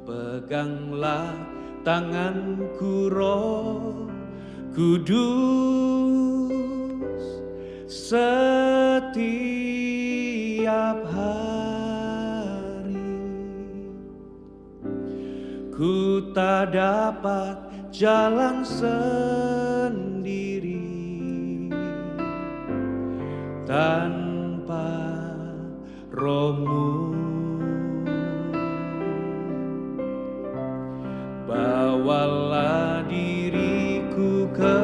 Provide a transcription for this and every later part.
Peganglah tanganku Roh Kudus setiap hari. Ku tak dapat jalan sendiri tanpa Roh-Mu. Bawalah diriku ke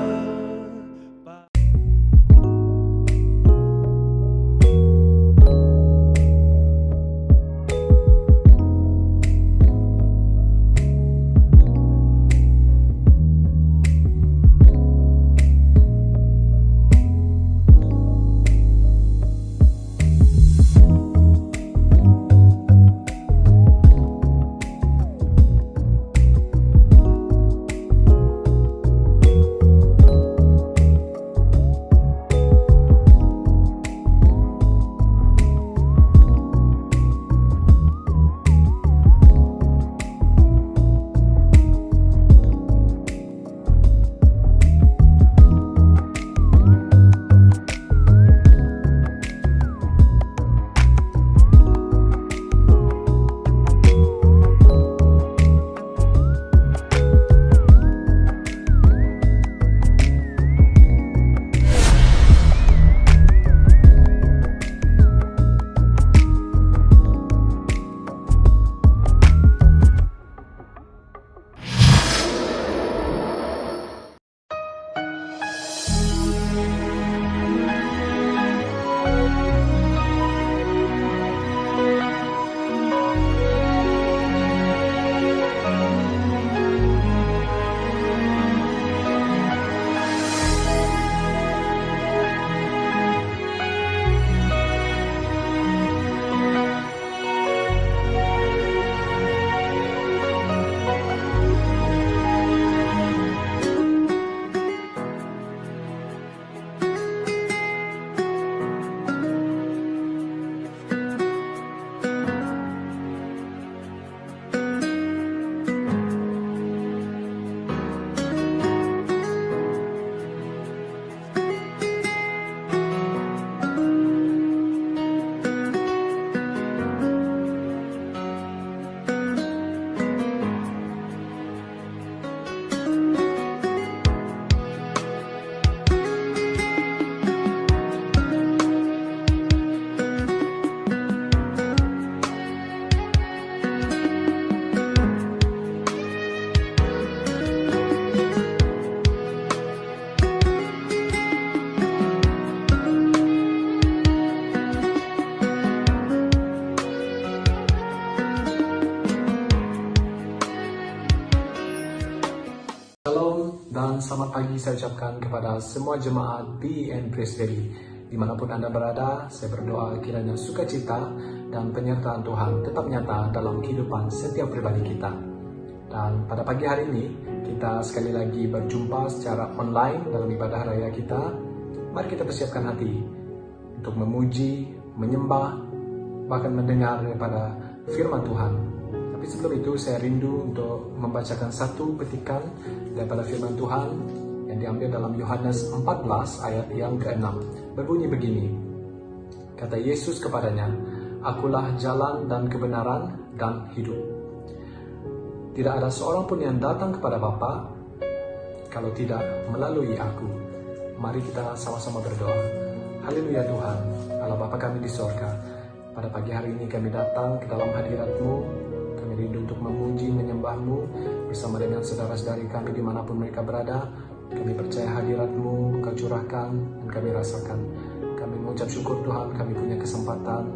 Dan selamat pagi saya ucapkan kepada semua jemaat BN Presbytery. Dimanapun Anda berada, saya berdoa kiranya sukacita dan penyertaan Tuhan tetap nyata dalam kehidupan setiap pribadi kita. Dan pada pagi hari ini, kita sekali lagi berjumpa secara online dalam ibadah raya kita. Mari kita persiapkan hati untuk memuji, menyembah, bahkan mendengar daripada firman Tuhan. Tapi sebelum itu saya rindu untuk membacakan satu petikan daripada firman Tuhan yang diambil dalam Yohanes 14 ayat yang ke-6. Berbunyi begini, kata Yesus kepadanya, "Akulah jalan dan kebenaran dan hidup. Tidak ada seorang pun yang datang kepada Bapa kalau tidak melalui aku." Mari kita sama-sama berdoa. Haleluya Tuhan, Allah Bapa kami di sorga. Pada pagi hari ini kami datang ke dalam hadirat-Mu. Kami rindu untuk memuji, menyembah-Mu bersama dengan saudara-saudari kami dimanapun mereka berada. Kami percaya hadirat-Mu Kau curahkan dan kami rasakan. Kami mengucap syukur Tuhan, kami punya kesempatan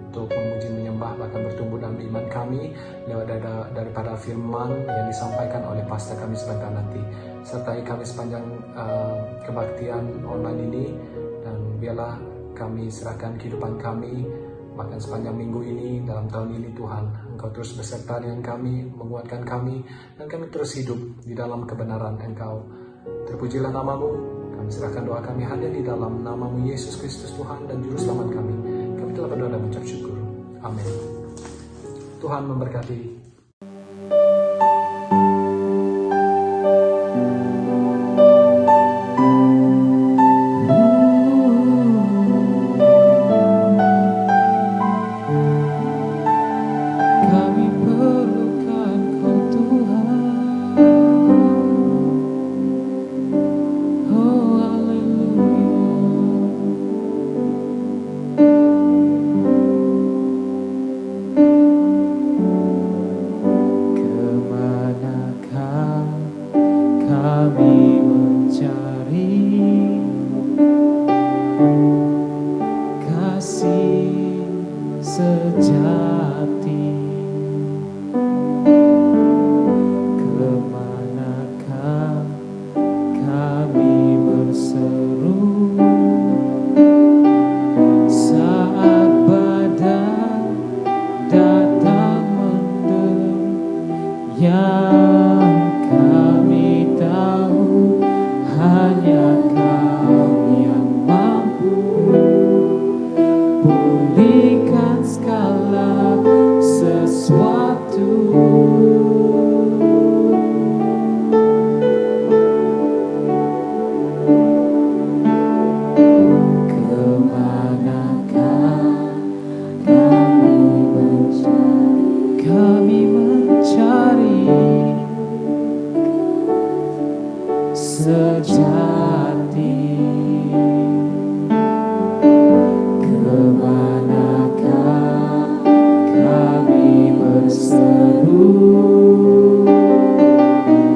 untuk memuji, menyembah, bahkan bertumbuh dalam iman kami lewat daripada firman yang disampaikan oleh pastor kami sebentar nanti. Sertai kami sepanjang kebaktian online ini, dan biarlah kami serahkan kehidupan kami bahkan sepanjang minggu ini, dalam tahun ini Tuhan, Engkau terus beserta dengan kami, menguatkan kami, dan kami terus hidup di dalam kebenaran Engkau. Terpujilah nama-Mu, kami serahkan doa kami hanya di dalam nama-Mu Yesus Kristus Tuhan dan Juru Selamat kami. Kami telah berdoa dan mengucap syukur. Amin. Tuhan memberkati. Yang kami tahu hanya Kau yang mampu pulihkan segala sesuatu. Kami mencari sejati. Kemanakah kami berseru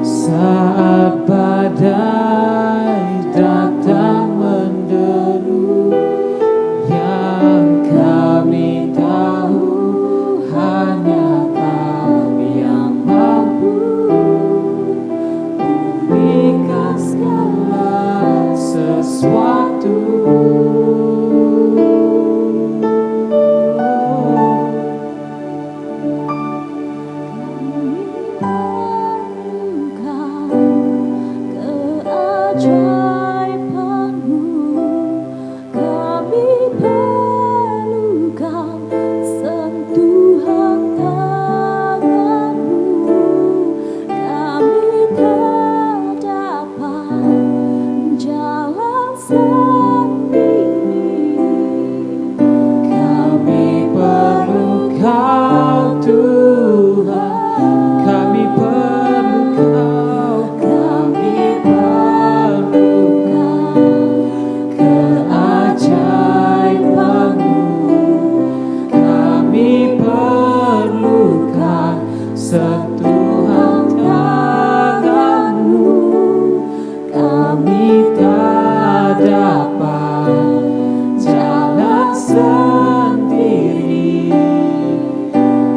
saat badai datang menderu? Yang kami tahu hanya Kau yang mampu pulihkan segala sesuatu. Sentuhan tangan-Mu, kami tak dapat jalan sendiri.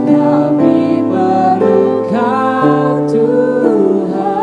Kami perlu Kau Tuhan.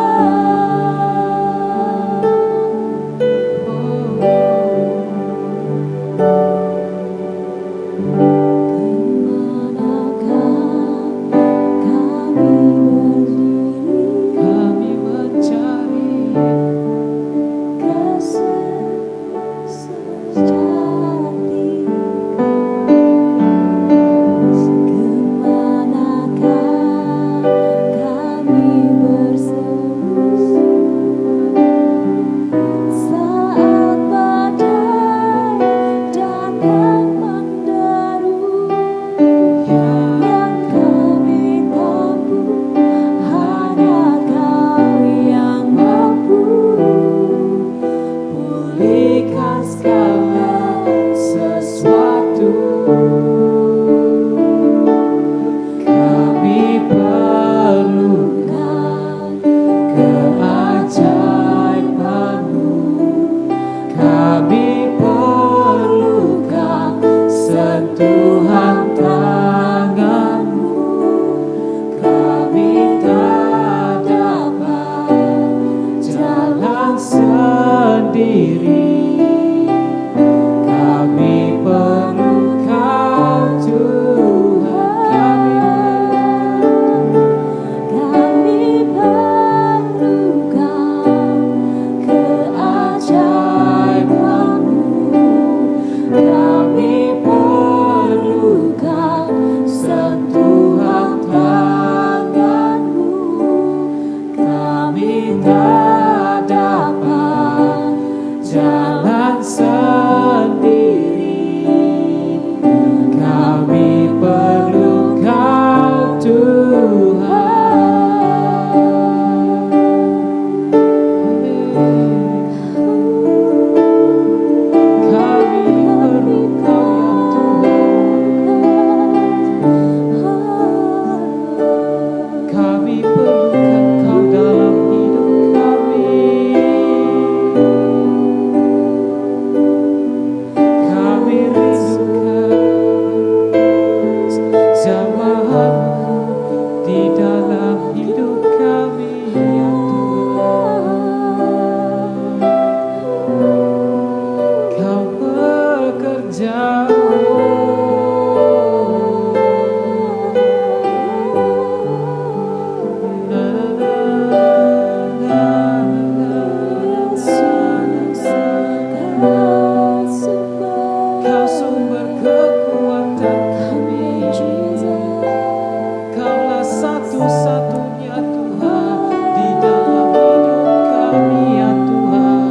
satu-satunya Tuhan di dalam hidup kami ya Tuhan.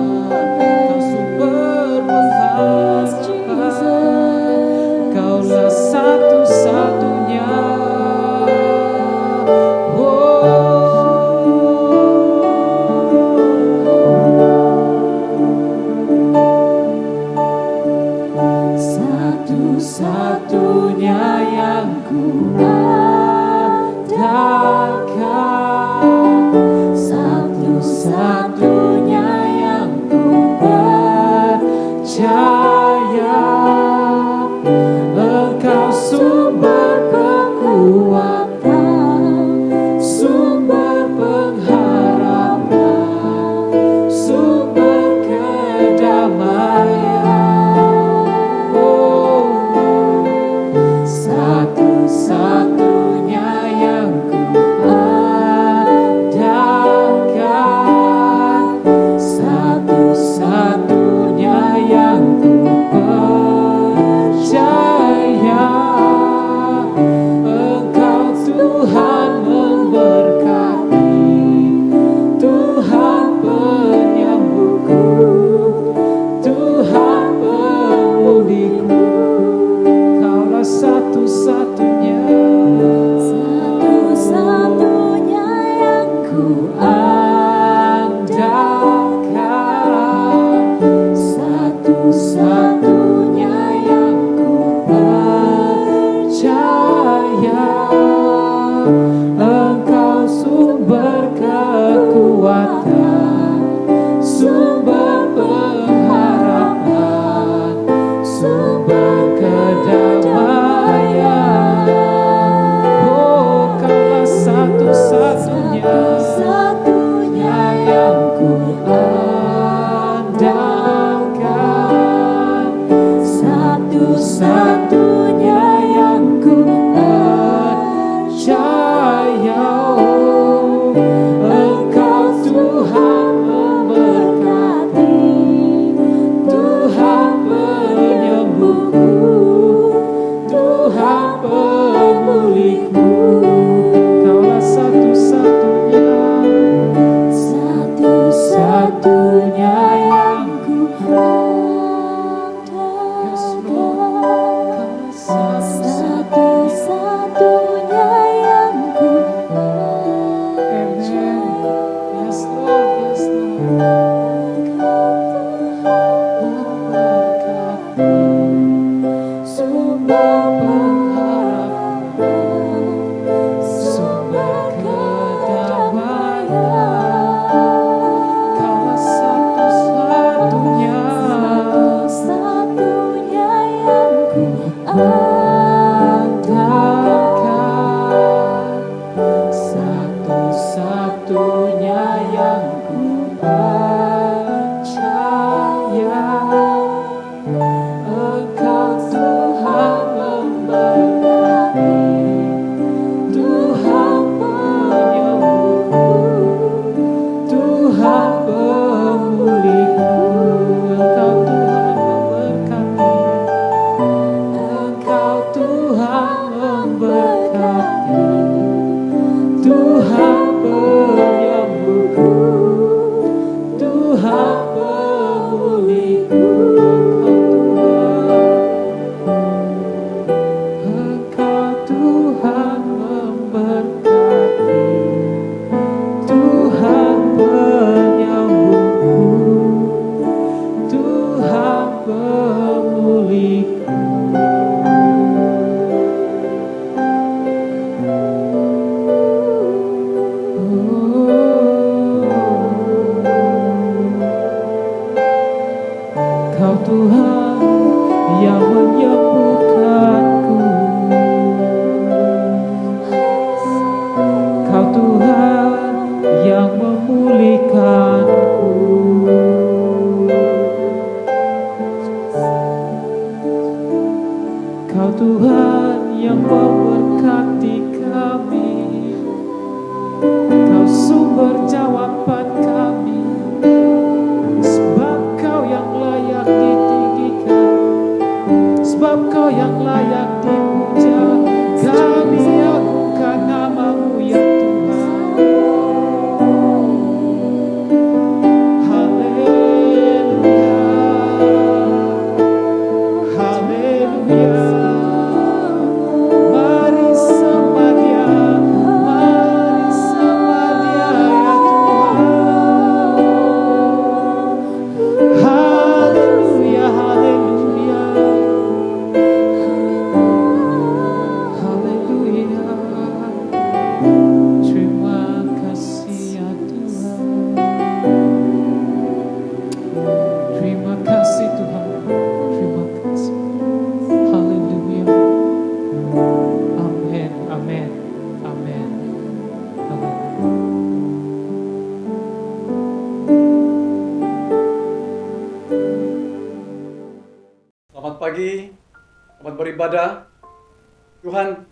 Kau sumber pengharapan, Kaulah satu-satunya. Satu-satunya yang ku andalkan, satu-satunya yang ku percaya. Engkau sumber kekuatan, sumber pengharapan, sumber kedamaian. Satu-satunya yang ku andalkan, satu-satunya yang ku percaya. Engkau Tuhan memberkati, Tuhan penyembuhku, Tuhan pemulihku. Kaulah satu-satunya, satu-satunya yang ku andalkan, satu-satunya yang ku percaya. Engkau sumber kekuatan, sumber pengharapan, sumber kedamaian. Oh, Kaulah satu-satunya, satunya yang ku andalkan, satu-satunya yang ku percaya. Oh, Engkau Tuhan memberkati, Tuhan penyembuhku, Tuhan pemulihku. Kaulah satu-satunya, satu-satunya yang ku andalkan, satu-satunya yang ku beribadah, Tuhan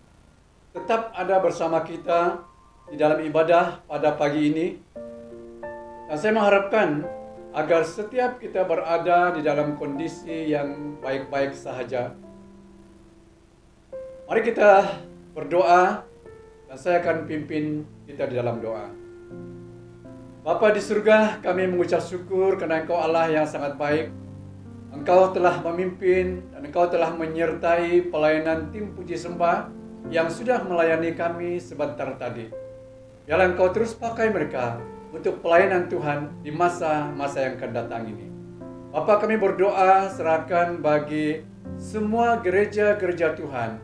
tetap ada bersama kita di dalam ibadah pada pagi ini. Dan saya mengharapkan agar setiap kita berada di dalam kondisi yang baik-baik sahaja. Mari kita berdoa dan saya akan pimpin kita di dalam doa. Bapa di surga, kami mengucap syukur karena Engkau Allah yang sangat baik. Engkau telah memimpin dan Engkau telah menyertai pelayanan tim puji sembah yang sudah melayani kami sebentar tadi. Biarlah Engkau terus pakai mereka untuk pelayanan Tuhan di masa-masa yang akan datang ini. Bapa, kami berdoa serahkan bagi semua gereja-gereja Tuhan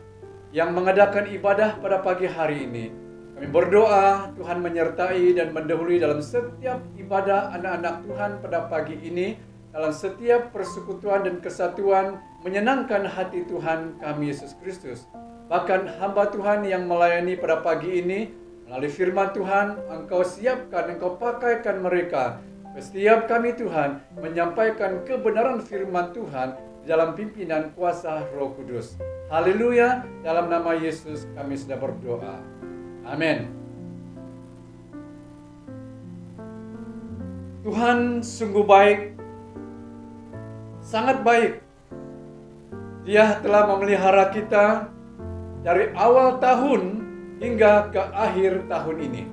yang mengadakan ibadah pada pagi hari ini. Kami berdoa Tuhan menyertai dan mendahului dalam setiap ibadah anak-anak Tuhan pada pagi ini, dalam setiap persekutuan dan kesatuan menyenangkan hati Tuhan kami Yesus Kristus. Bahkan hamba Tuhan yang melayani pada pagi ini, melalui firman Tuhan, Engkau siapkan, Engkau pakaikan mereka. Setiap kami Tuhan menyampaikan kebenaran firman Tuhan dalam pimpinan kuasa Roh Kudus. Haleluya, dalam nama Yesus kami sudah berdoa. Amin. Tuhan sungguh baik, sangat baik. Dia telah memelihara kita dari awal tahun hingga ke akhir tahun ini.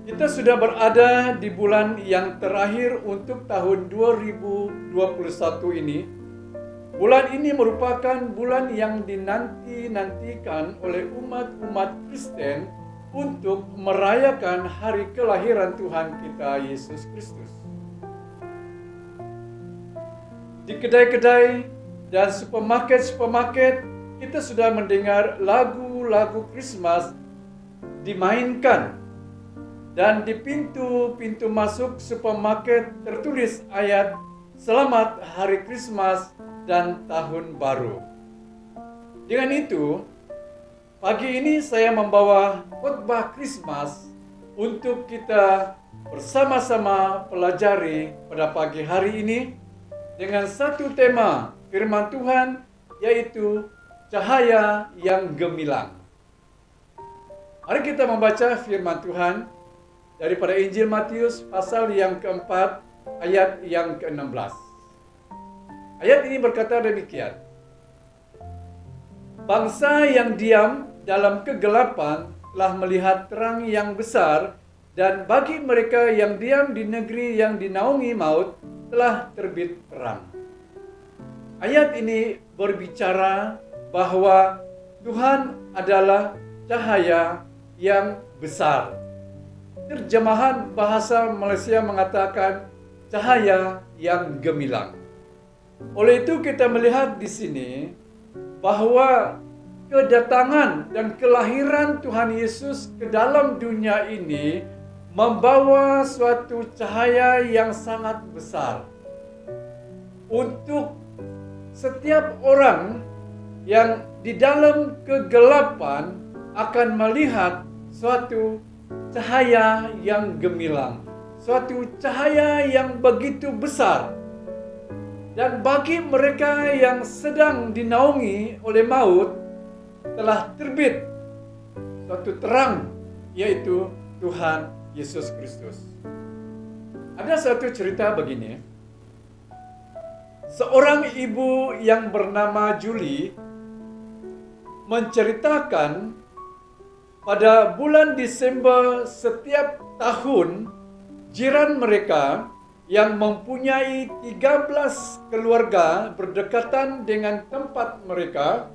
Kita sudah berada di bulan yang terakhir untuk tahun 2021 ini. Bulan ini merupakan bulan yang dinanti-nantikan oleh umat-umat Kristen untuk merayakan hari kelahiran Tuhan kita Yesus Kristus. Di kedai-kedai dan supermarket kita sudah mendengar lagu-lagu Christmas dimainkan. Dan di pintu-pintu masuk supermarket tertulis ayat Selamat Hari Christmas dan Tahun Baru. Dengan itu, pagi ini saya membawa khotbah Christmas untuk kita bersama-sama pelajari pada pagi hari ini dengan satu tema firman Tuhan, yaitu cahaya yang gemilang. Mari kita membaca firman Tuhan daripada Injil Matius pasal yang keempat ayat yang ke-16. Ayat ini berkata demikian. Bangsa yang diam dalam kegelapan telah melihat terang yang besar, dan bagi mereka yang diam di negeri yang dinaungi maut telah terbit terang. Ayat ini berbicara bahwa Tuhan adalah cahaya yang besar. Terjemahan bahasa Malaysia mengatakan cahaya yang gemilang. Oleh itu kita melihat di sini bahwa kedatangan dan kelahiran Tuhan Yesus ke dalam dunia ini membawa suatu cahaya yang sangat besar untuk setiap orang yang di dalam kegelapan akan melihat suatu cahaya yang gemilang, suatu cahaya yang begitu besar. Dan bagi mereka yang sedang dinaungi oleh maut, telah terbit suatu terang, yaitu Tuhan Yesus Kristus. Ada satu cerita begini. Seorang ibu yang bernama Julie menceritakan pada bulan Desember setiap tahun, jiran mereka yang mempunyai 13 keluarga berdekatan dengan tempat mereka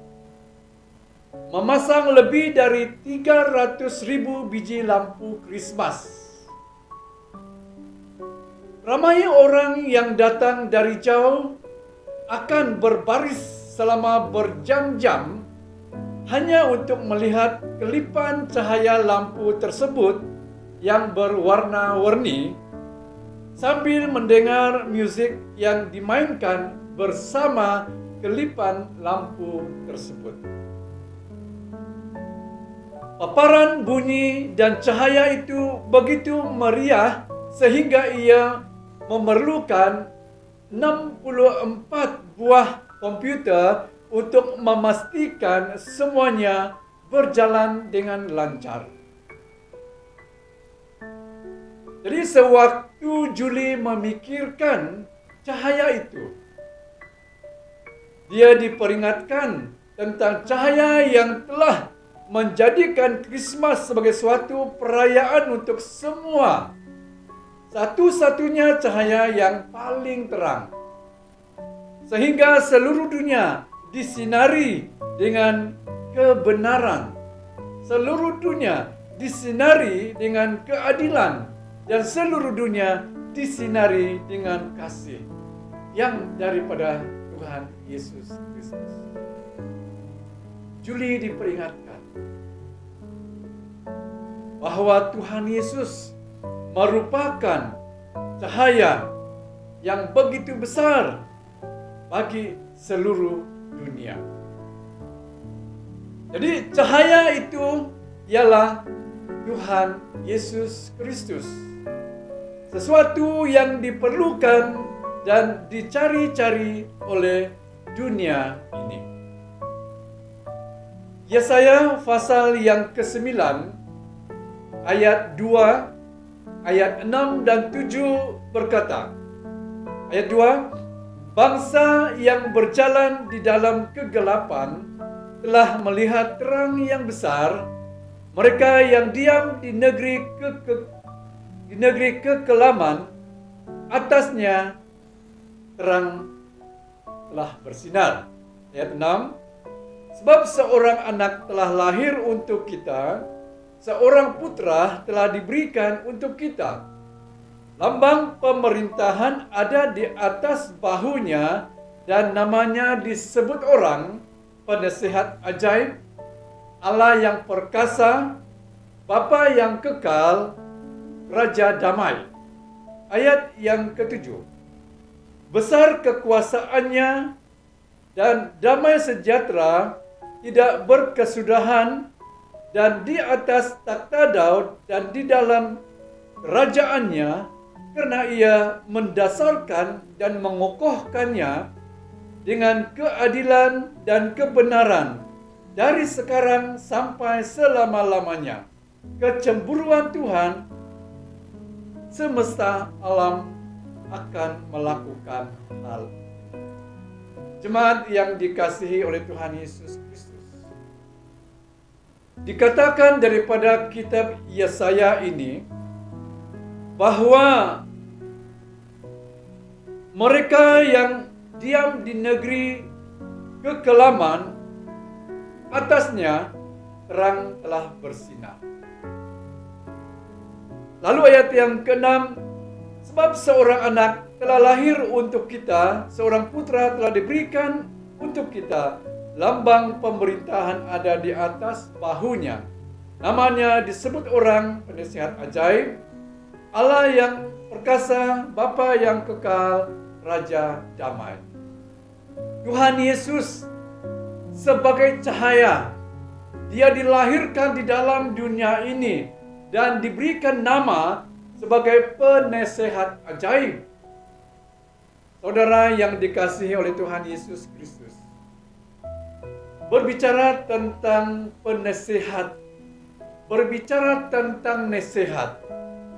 memasang lebih dari 300,000 biji lampu Krismas. Ramai orang yang datang dari jauh akan berbaris selama berjam-jam hanya untuk melihat kelipan cahaya lampu tersebut yang berwarna-warni sambil mendengar musik yang dimainkan bersama kelipan lampu tersebut. Paparan bunyi dan cahaya itu begitu meriah sehingga ia memerlukan 64 buah komputer untuk memastikan semuanya berjalan dengan lancar. Jadi sewaktu Juli memikirkan cahaya itu, dia diperingatkan tentang cahaya yang telah menjadikan Krismas sebagai suatu perayaan untuk semua. Satu-satunya cahaya yang paling terang. Sehingga seluruh dunia disinari dengan kebenaran. Seluruh dunia disinari dengan keadilan. Dan seluruh dunia disinari dengan kasih yang daripada Tuhan Yesus Kristus. Juli diperingatkan bahwa Tuhan Yesus merupakan cahaya yang begitu besar bagi seluruh dunia. Jadi cahaya itu ialah Tuhan Yesus Kristus. Sesuatu yang diperlukan dan dicari-cari oleh dunia ini. Yesaya pasal yang ke-9 ayat 2, ayat 6 dan 7 berkata, ayat 2, bangsa yang berjalan di dalam kegelapan telah melihat terang yang besar. Mereka yang diam di negeri kekelaman, atasnya terang telah bersinar. Ayat 6, sebab seorang anak telah lahir untuk kita, seorang putra telah diberikan untuk kita. Lambang pemerintahan ada di atas bahunya, dan namanya disebut orang Penasihat Ajaib, Allah yang perkasa, Bapa yang kekal, Raja Damai. Ayat yang ke-7, besar kekuasaannya dan damai sejahtera tidak berkesudahan, dan di atas takhta Daud dan di dalam kerajaannya, karena ia mendasarkan dan mengokohkannya dengan keadilan dan kebenaran dari sekarang sampai selama-lamanya. Kecemburuan Tuhan semesta alam akan melakukan hal. Jemaat yang dikasihi oleh Tuhan Yesus Kristus, dikatakan daripada kitab Yesaya ini bahwa mereka yang diam di negeri kekelaman, atasnya terang telah bersinar. Lalu ayat yang ke-6, sebab seorang anak telah lahir untuk kita, seorang putra telah diberikan untuk kita, lambang pemerintahan ada di atas bahunya. Namanya disebut orang Penasihat Ajaib, Allah yang perkasa, Bapa yang kekal, Raja Damai. Tuhan Yesus sebagai cahaya, dia dilahirkan di dalam dunia ini dan diberikan nama sebagai Penasihat Ajaib. Saudara yang dikasihi oleh Tuhan Yesus Kristus, berbicara tentang penasihat, berbicara tentang nasihat,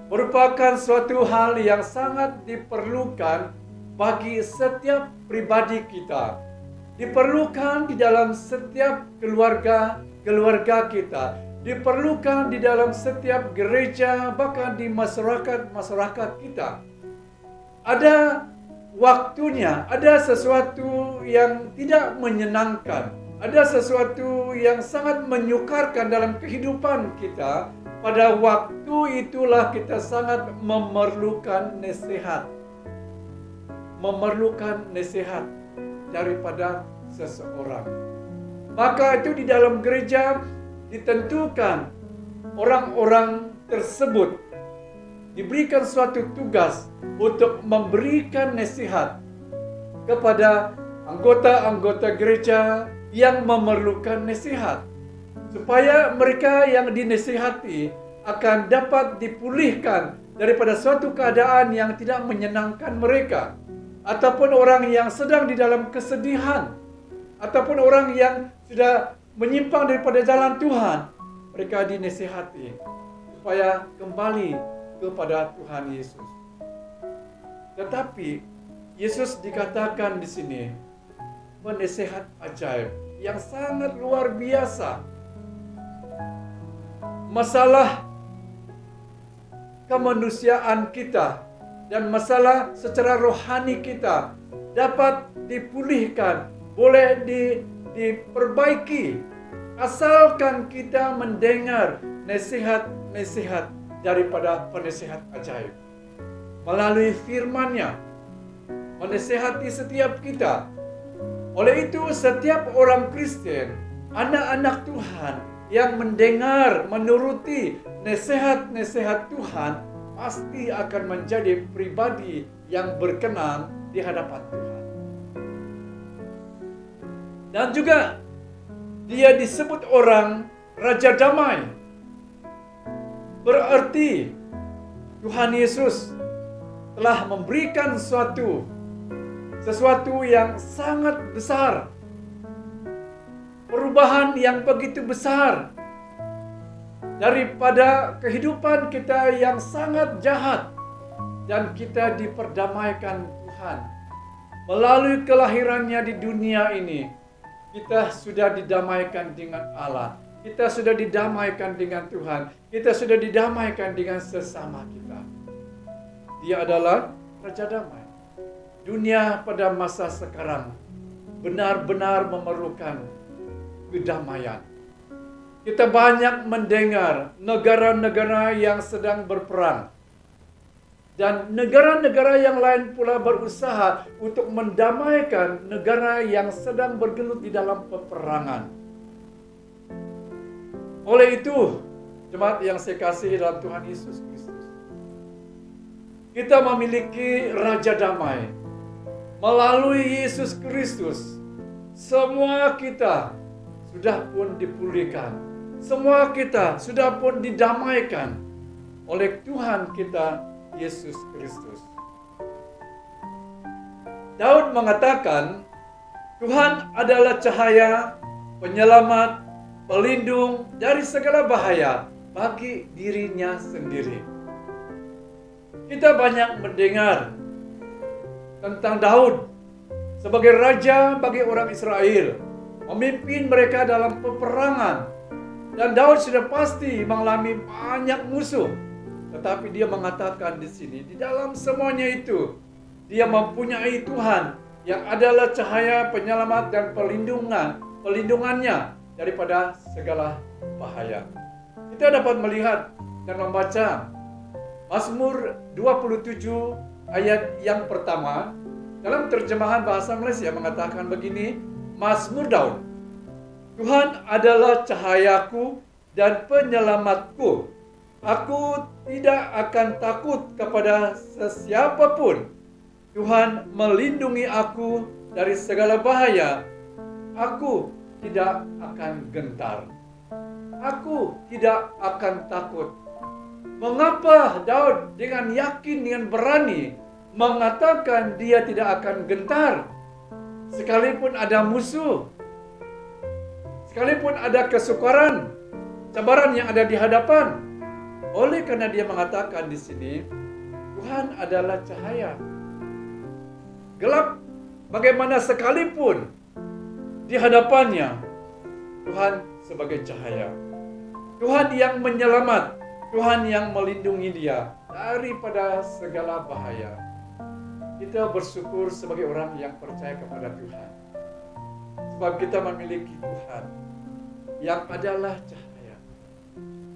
merupakan suatu hal yang sangat diperlukan bagi setiap pribadi kita. Diperlukan di dalam setiap keluarga kita. Diperlukan di dalam setiap gereja, bahkan di masyarakat kita. Ada waktunya, ada sesuatu yang tidak menyenangkan, ada sesuatu yang sangat menyukarkan dalam kehidupan kita. Pada waktu itulah kita sangat memerlukan nasihat. Memerlukan nasihat daripada seseorang. Maka itu di dalam gereja ditentukan orang-orang tersebut diberikan suatu tugas untuk memberikan nasihat kepada anggota-anggota gereja yang memerlukan nasihat, supaya mereka yang dinasihati akan dapat dipulihkan daripada suatu keadaan yang tidak menyenangkan mereka, ataupun orang yang sedang di dalam kesedihan, ataupun orang yang sudah menyimpang daripada jalan Tuhan, mereka dinasihati supaya kembali kepada Tuhan Yesus. Tetapi Yesus dikatakan di sini penasihat ajaib yang sangat luar biasa. Masalah kemanusiaan kita dan masalah secara rohani kita dapat dipulihkan, boleh diperbaiki asalkan kita mendengar nasihat-nasihat daripada penasihat ajaib. Melalui firman-Nya menasihati setiap kita. Oleh itu setiap orang Kristen, anak-anak Tuhan yang mendengar, menuruti nasihat-nasihat Tuhan, pasti akan menjadi pribadi yang berkenan di hadapan Tuhan. Dan juga dia disebut orang Raja Damai. Berarti Tuhan Yesus telah memberikan sesuatu yang sangat besar. Perubahan yang begitu besar daripada kehidupan kita yang sangat jahat, dan kita diperdamaikan Tuhan. Melalui kelahirannya di dunia ini, kita sudah didamaikan dengan Allah. Kita sudah didamaikan dengan Tuhan. Kita sudah didamaikan dengan sesama kita. Dia adalah Raja Damai. Dunia pada masa sekarang benar-benar memerlukan kedamaian. Kita banyak mendengar negara-negara yang sedang berperang. Dan negara-negara yang lain pula berusaha untuk mendamaikan negara yang sedang bergelut di dalam peperangan. Oleh itu, jemaat yang saya kasihi dalam Tuhan Yesus Kristus, kita memiliki Raja Damai. Melalui Yesus Kristus, semua kita sudah pun dipulihkan. Semua kita sudah pun didamaikan oleh Tuhan kita Yesus Kristus. Daud mengatakan, Tuhan adalah cahaya, penyelamat, pelindung dari segala bahaya bagi dirinya sendiri. Kita banyak mendengar tentang Daud sebagai raja bagi orang Israel, memimpin mereka dalam peperangan. Dan Daud sudah pasti mengalami banyak musuh. Tetapi dia mengatakan di sini, di dalam semuanya itu, dia mempunyai Tuhan yang adalah cahaya, penyelamat, dan pelindungannya daripada segala bahaya. Kita dapat melihat dan membaca Mazmur 27 ayat yang pertama. Dalam terjemahan bahasa Malaysia mengatakan begini, Mazmur Daud. Tuhan adalah cahayaku dan penyelamatku. Aku tidak akan takut kepada sesiapa pun. Tuhan melindungi aku dari segala bahaya. Aku tidak akan gentar. Aku tidak akan takut. Mengapa Daud dengan yakin, dengan berani mengatakan dia tidak akan gentar? Sekalipun ada musuh, sekalipun ada kesukaran, cabaran yang ada di hadapan. Oleh karena dia mengatakan di sini, Tuhan adalah cahaya. Gelap bagaimana sekalipun di hadapannya, Tuhan sebagai cahaya. Tuhan yang menyelamat, Tuhan yang melindungi dia daripada segala bahaya. Kita bersyukur sebagai orang yang percaya kepada Tuhan. Sebab kita memiliki Tuhan yang adalah cahaya.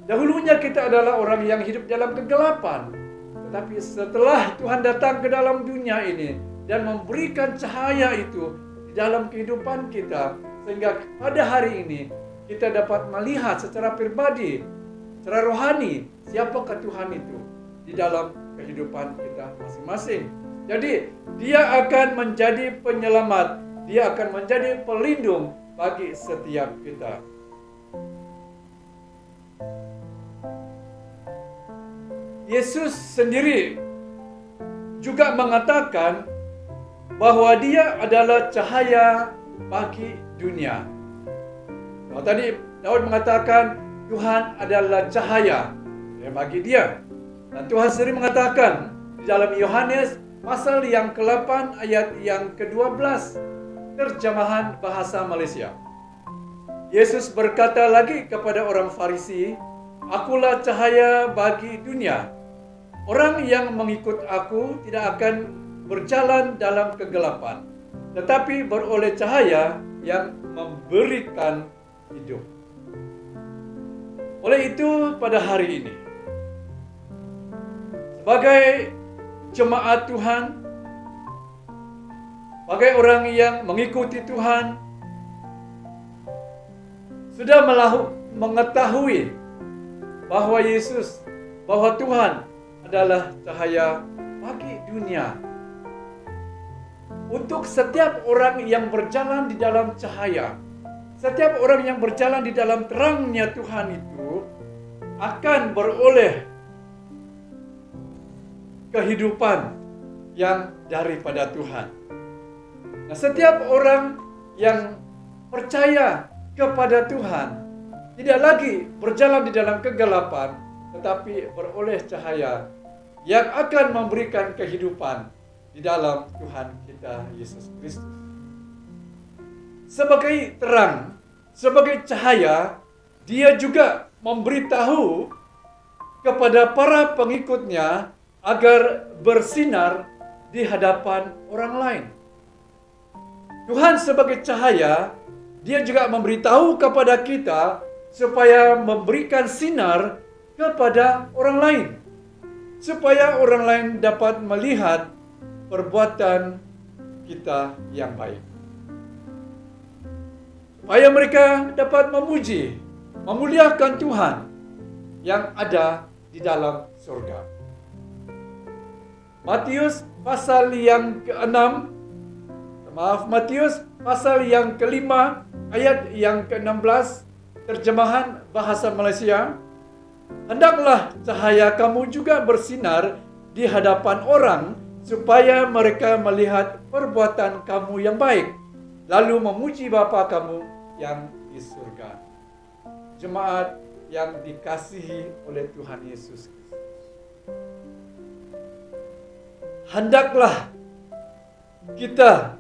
Dahulunya kita adalah orang yang hidup dalam kegelapan. Tetapi setelah Tuhan datang ke dalam dunia ini dan memberikan cahaya itu di dalam kehidupan kita, sehingga pada hari ini kita dapat melihat secara pribadi, secara rohani, siapakah Tuhan itu di dalam kehidupan kita masing-masing. Jadi dia akan menjadi penyelamat, dia akan menjadi pelindung bagi setiap kita. Yesus sendiri juga mengatakan bahwa dia adalah cahaya bagi dunia. Kalau tadi Daud mengatakan Tuhan adalah cahaya bagi dia. Dan Tuhan sendiri mengatakan di dalam Yohanes pasal yang ke-8 ayat yang ke-12 terjemahan bahasa Malaysia. Yesus berkata lagi kepada orang Farisi, "Akulah cahaya bagi dunia. Orang yang mengikut aku tidak akan berjalan dalam kegelapan, tetapi beroleh cahaya yang memberikan hidup." Oleh itu pada hari ini, sebagai jemaat Tuhan, sebagai orang yang mengikuti Tuhan, sudah mengetahui bahwa bahwa Tuhan adalah cahaya bagi dunia. Untuk setiap orang yang berjalan di dalam cahaya, setiap orang yang berjalan di dalam terangnya Tuhan itu akan beroleh kehidupan yang daripada Tuhan. Nah, setiap orang yang percaya kepada Tuhan tidak lagi berjalan di dalam kegelapan, tetapi beroleh cahaya yang akan memberikan kehidupan di dalam Tuhan kita Yesus Kristus. Sebagai terang, sebagai cahaya, dia juga memberitahu kepada para pengikutnya agar bersinar di hadapan orang lain. Tuhan sebagai cahaya, dia juga memberitahu kepada kita supaya memberikan sinar kepada orang lain, supaya orang lain dapat melihat perbuatan kita yang baik, supaya mereka dapat memuji, memuliakan Tuhan yang ada di dalam surga. Matius pasal yang Matius pasal yang ke-5 ayat yang ke-16 terjemahan bahasa Malaysia. "Hendaklah cahaya kamu juga bersinar di hadapan orang, supaya mereka melihat perbuatan kamu yang baik, lalu memuji Bapa kamu yang di surga." Jemaat yang dikasihi oleh Tuhan Yesus Kristus, hendaklah kita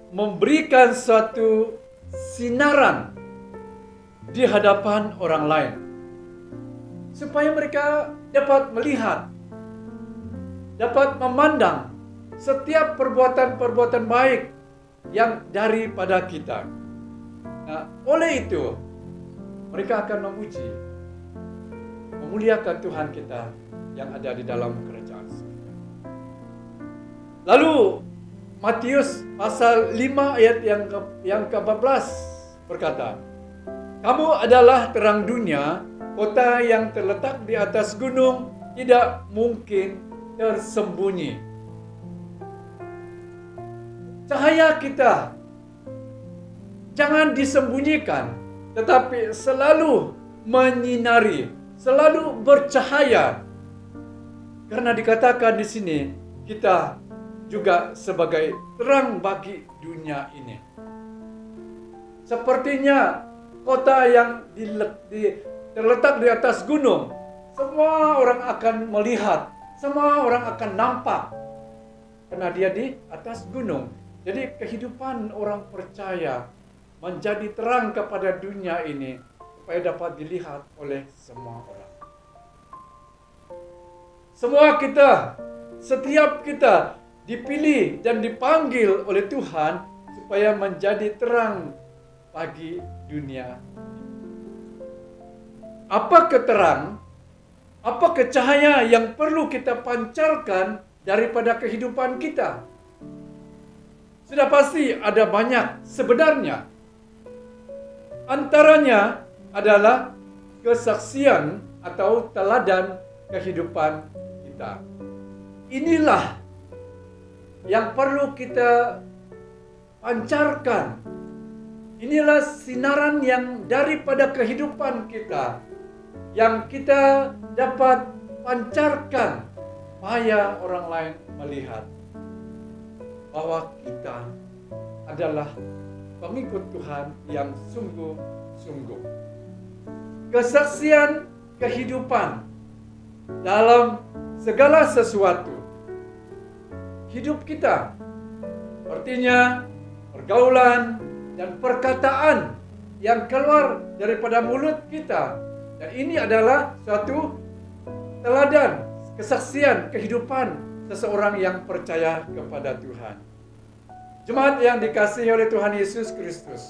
memberikan suatu sinaran di hadapan orang lain, supaya mereka dapat melihat, dapat memandang setiap perbuatan-perbuatan baik yang daripada kita. Nah, oleh itu mereka akan memuji, memuliakan Tuhan kita yang ada di dalam kerajaan surga. Lalu Matius pasal 5 ayat yang ke-14 berkata, "Kamu adalah terang dunia, kota yang terletak di atas gunung tidak mungkin tersembunyi." Cahaya kita jangan disembunyikan, tetapi selalu menyinari, selalu bercahaya. Karena dikatakan di sini, kita juga sebagai terang bagi dunia ini. Sepertinya kota yang terletak di atas gunung, semua orang akan melihat, semua orang akan nampak, karena dia di atas gunung. Jadi kehidupan orang percaya menjadi terang kepada dunia ini, supaya dapat dilihat oleh semua orang. Semua kita, setiap kita dipilih dan dipanggil oleh Tuhan supaya menjadi terang bagi dunia. Apakah terang? Apakah cahaya yang perlu kita pancarkan daripada kehidupan kita? Sudah pasti ada banyak sebenarnya. Antaranya adalah kesaksian atau teladan kehidupan kita. Inilah yang perlu kita pancarkan. Inilah sinaran yang daripada kehidupan kita, yang kita dapat pancarkan supaya orang lain melihat bahwa kita adalah pengikut Tuhan yang sungguh-sungguh. Kesaksian kehidupan dalam segala sesuatu. Hidup kita, artinya pergaulan dan perkataan yang keluar daripada mulut kita. Dan ini adalah suatu teladan, kesaksian kehidupan seseorang yang percaya kepada Tuhan. Jemaat yang dikasihi oleh Tuhan Yesus Kristus,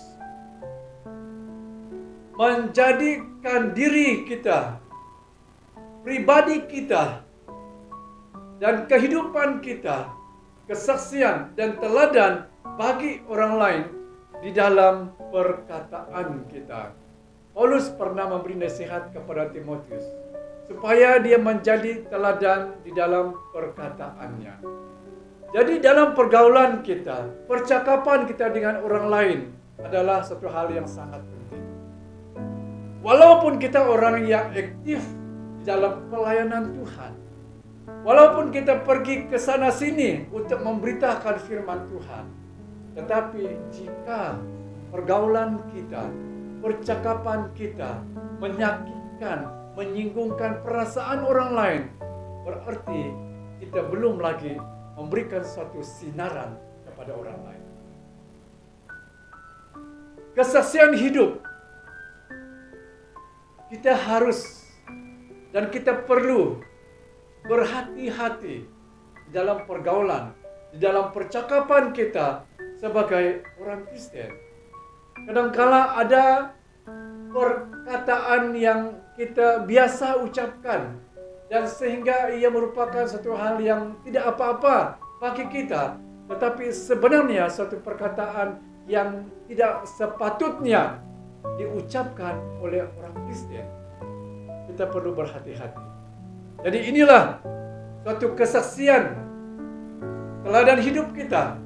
menjadikan diri kita, pribadi kita, dan kehidupan kita kesaksian dan teladan bagi orang lain di dalam perkataan kita. Paulus pernah memberi nasihat kepada Timotius supaya dia menjadi teladan di dalam perkataannya. Jadi dalam pergaulan kita, percakapan kita dengan orang lain adalah satu hal yang sangat penting. Walaupun kita orang yang aktif di dalam pelayanan Tuhan, walaupun kita pergi ke sana sini untuk memberitakan firman Tuhan, tetapi jika pergaulan kita, percakapan kita menyakitkan, menyinggungkan perasaan orang lain, berarti kita belum lagi memberikan suatu sinaran kepada orang lain. Kesaksian hidup, kita harus dan kita perlu berhati-hati dalam pergaulan, di dalam percakapan kita sebagai orang Kristen. Kadangkala ada perkataan yang kita biasa ucapkan dan sehingga ia merupakan satu hal yang tidak apa-apa bagi kita, tetapi sebenarnya suatu perkataan yang tidak sepatutnya diucapkan oleh orang Kristen. Kita perlu berhati-hati. Jadi inilah suatu kesaksian teladan hidup kita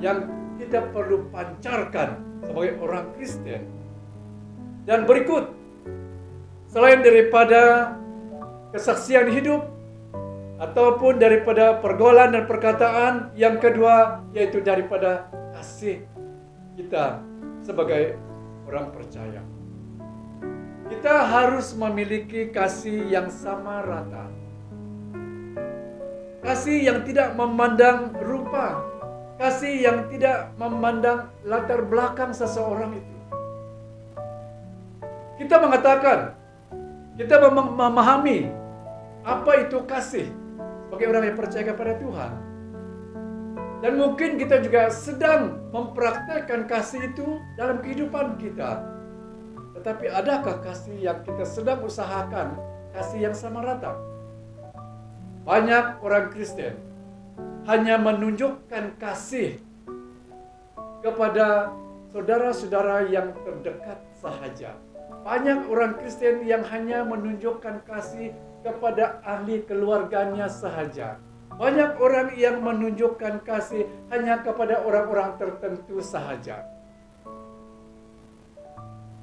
yang kita perlu pancarkan sebagai orang Kristen. Dan berikut, selain daripada kesaksian hidup ataupun daripada pergaulan dan perkataan, yang kedua yaitu daripada kasih kita sebagai orang percaya. Kita harus memiliki kasih yang sama rata. Kasih yang tidak memandang rupa, kasih yang tidak memandang latar belakang seseorang itu. Kita mengatakan, kita memahami apa itu kasih sebagai orang yang percaya kepada Tuhan. Dan mungkin kita juga sedang mempraktekkan kasih itu dalam kehidupan kita. Tetapi adakah kasih yang kita sedang usahakan, kasih yang sama rata? Banyak orang Kristen hanya menunjukkan kasih kepada saudara-saudara yang terdekat sahaja. Banyak orang Kristen yang hanya menunjukkan kasih kepada ahli keluarganya sahaja. Banyak orang yang menunjukkan kasih hanya kepada orang-orang tertentu sahaja.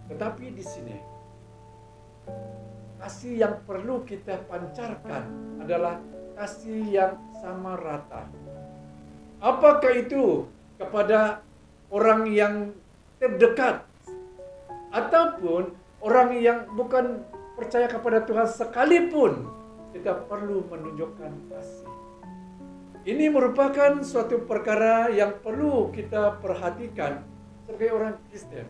Tetapi di sini, kasih yang perlu kita pancarkan adalah kasih yang sama rata. Apakah itu kepada orang yang terdekat ataupun orang yang bukan percaya kepada Tuhan sekalipun, kita perlu menunjukkan kasih. Ini merupakan suatu perkara yang perlu kita perhatikan sebagai orang Kristen.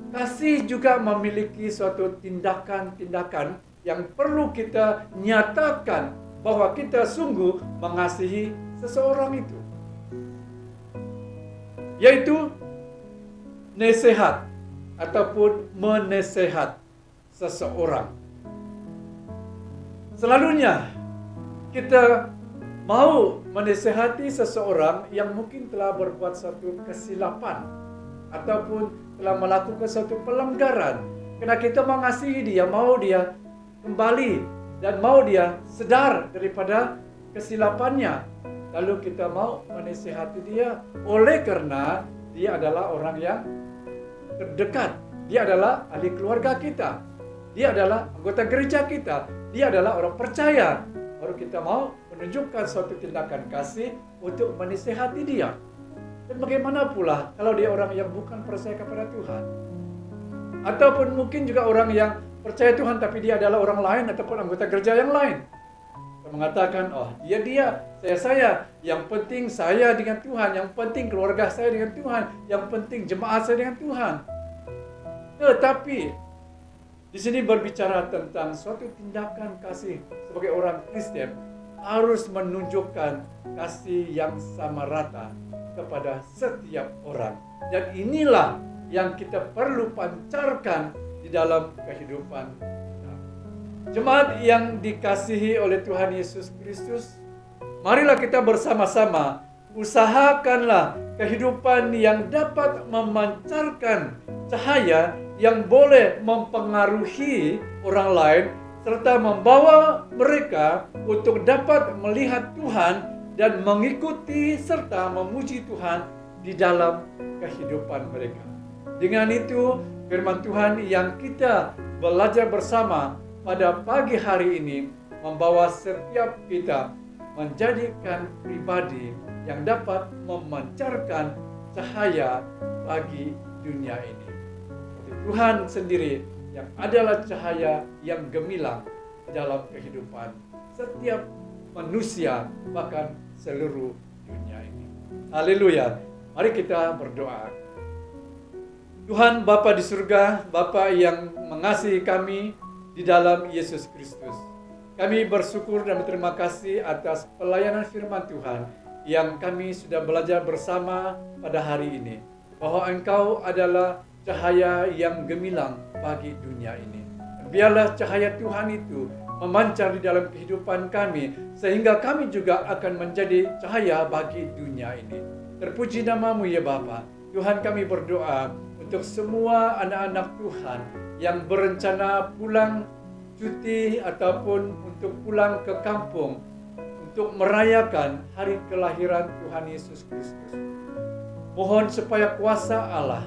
Kasih juga memiliki suatu tindakan-tindakan yang perlu kita nyatakan bahwa kita sungguh mengasihi seseorang itu. Yaitu nasihat ataupun menasehat seseorang. Selalunya kita mau menasihati seseorang yang mungkin telah berbuat satu kesilapan ataupun telah melakukan satu pelanggaran. Karena kita mengasihi dia, mau dia kembali dan mau dia sadar daripada kesilapannya. Lalu kita mau menasihati dia oleh karena dia adalah orang yang terdekat. Dia adalah ahli keluarga kita. Dia adalah anggota gereja kita. Dia adalah orang percaya. Baru kita mau menunjukkan suatu tindakan kasih untuk menasihati dia. Dan bagaimana pula kalau dia orang yang bukan percaya kepada Tuhan? Ataupun mungkin juga orang yang percaya Tuhan tapi dia adalah orang lain ataupun anggota gereja yang lain. Dia mengatakan, oh dia, saya, yang penting saya dengan Tuhan, yang penting keluarga saya dengan Tuhan, yang penting jemaat saya dengan Tuhan. Tetapi di sini berbicara tentang suatu tindakan kasih sebagai orang Kristen harus menunjukkan kasih yang sama rata kepada setiap orang. Dan inilah yang kita perlu pancarkan di dalam kehidupan kita. Jemaat yang dikasihi oleh Tuhan Yesus Kristus, marilah kita bersama-sama usahakanlah kehidupan yang dapat memancarkan cahaya yang boleh mempengaruhi orang lain serta membawa mereka untuk dapat melihat Tuhan dan mengikuti serta memuji Tuhan di dalam kehidupan mereka. Dengan itu, firman Tuhan yang kita belajar bersama pada pagi hari ini membawa setiap kita menjadikan pribadi yang dapat memancarkan cahaya bagi dunia ini. Seperti Tuhan sendiri yang adalah cahaya yang gemilang dalam kehidupan setiap manusia, bahkan seluruh dunia ini. Haleluya. Mari kita berdoa. Tuhan Bapa di surga, Bapa yang mengasihi kami di dalam Yesus Kristus. Kami bersyukur dan berterima kasih atas pelayanan firman Tuhan yang kami sudah belajar bersama pada hari ini. Bahwa Engkau adalah cahaya yang gemilang bagi dunia ini. Biarlah cahaya Tuhan itu memancar di dalam kehidupan kami, sehingga kami juga akan menjadi cahaya bagi dunia ini. Terpuji namamu ya Bapa. Tuhan, kami berdoa untuk semua anak-anak Tuhan yang berencana pulang cuti ataupun untuk pulang ke kampung untuk merayakan hari kelahiran Tuhan Yesus Kristus. Mohon supaya kuasa Allah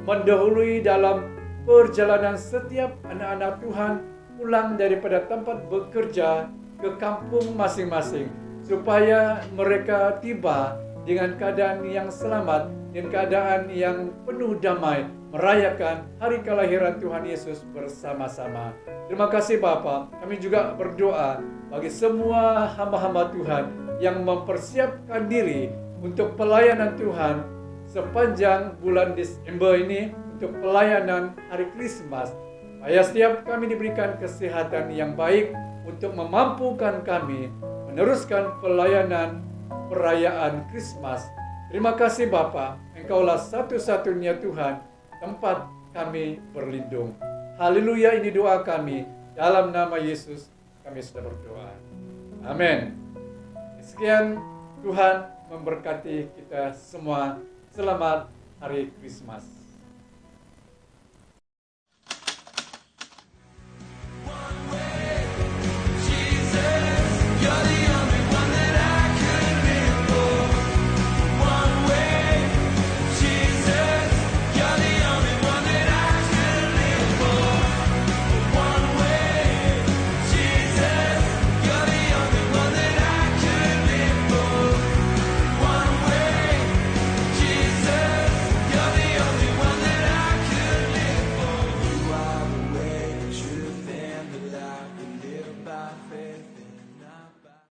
mendahului dalam perjalanan setiap anak-anak Tuhan pulang daripada tempat bekerja ke kampung masing-masing, supaya mereka tiba dengan keadaan yang selamat, dengan keadaan yang penuh damai, merayakan hari kelahiran Tuhan Yesus bersama-sama. Terima kasih Bapa. Kami juga berdoa bagi semua hamba-hamba Tuhan yang mempersiapkan diri untuk pelayanan Tuhan sepanjang bulan Desember ini, untuk pelayanan hari Krismas. Supaya setiap kami diberikan kesehatan yang baik untuk memampukan kami meneruskan pelayanan perayaan Krismas. Terima kasih Bapa, Engkaulah satu-satunya Tuhan tempat kami berlindung. Haleluya, ini doa kami. Dalam nama Yesus kami sudah berdoa. Amin. Sekian, Tuhan memberkati kita semua. Selamat Hari Krismas.